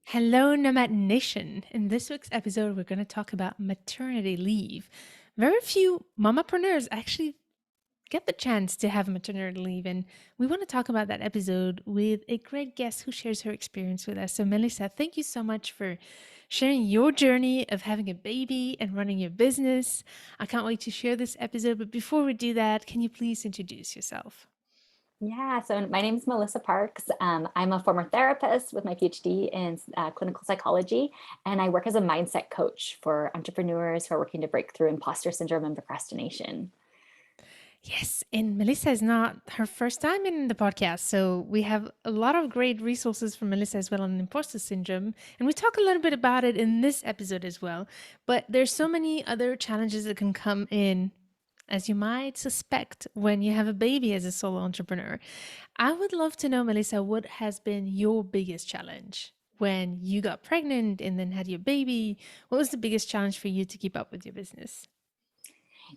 Hello, Nomad Nation. In this week's episode, we're going to talk about maternity leave. Very few mamapreneurs actually get the chance to have maternity leave, and we want to talk about that episode with a great guest who shares her experience with us. So, Melissa, thank you so much for sharing your journey of having a baby and running your business. I can't wait to share this episode, but before we do that, can you please introduce yourself? Yeah, so my name is Melissa Parks. I'm a former therapist with my PhD in clinical psychology, and I work as a mindset coach for entrepreneurs who are working to break through imposter syndrome and procrastination. Yes, and Melissa is not her first time in the podcast. So we have a lot of great resources from Melissa as well on imposter syndrome. And we talk a little bit about it in this episode as well. But there's so many other challenges that can come in, as you might suspect, when you have a baby as a solo entrepreneur. I would love to know, Melissa, what has been your biggest challenge when you got pregnant and then had your baby? What was the biggest challenge for you to keep up with your business?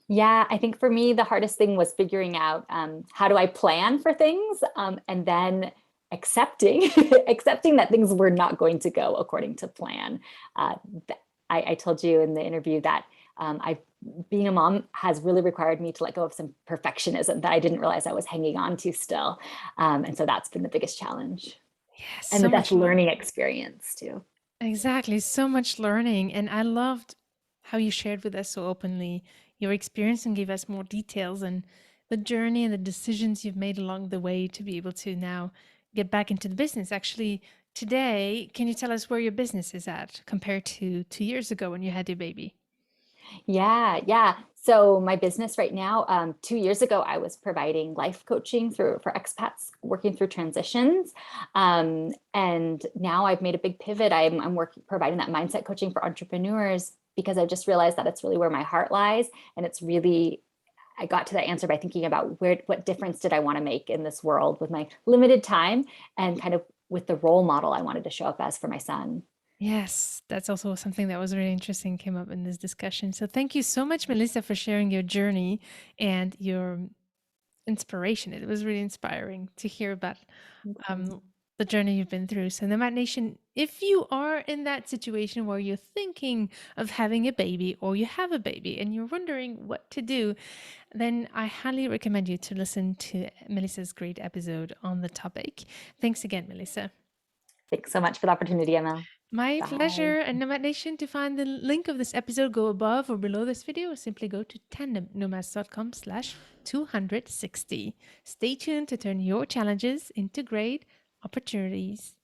Yeah, I think for me, the hardest thing was figuring out how do I plan for things and then accepting accepting that things were not going to go according to plan. Uh, I told you in the interview that I being a mom has really required me to let go of some perfectionism that I didn't realize I was hanging on to still. And so that's been the biggest challenge Yes, and the so best much learning learning. experience too. Exactly. So much learning. And I loved how you shared with us so openly your experience and gave us more details and the journey and the decisions you've made along the way to be able to now get back into the business. Actually, today, can you tell us where your business is at compared to 2 years ago when you had your baby? Yeah. So my business right now, 2 years ago, I was providing life coaching through for expats working through transitions, and now I've made a big pivot. I'm working providing that mindset coaching for entrepreneurs because I just realized that it's really where my heart lies, and it's really I got to that answer by thinking about what difference did I want to make in this world with my limited time and kind of with the role model I wanted to show up as for my son. Yes, that's also something that was really interesting, came up in this discussion. So thank you so much, Melissa, for sharing your journey and your inspiration. It was really inspiring to hear about um, the journey you've been through. So, Nomad Nation, if you are in that situation where you're thinking of having a baby or you have a baby and you're wondering what to do, then I highly recommend you to listen to Melissa's great episode on the topic. Thanks again, Melissa. Thanks so much for the opportunity, Emma. My Bye. pleasure. And Nomad Nation, to find the link of this episode, go above or below this video, or simply go to tandemnomads.com/260. Stay tuned to turn your challenges into great opportunities.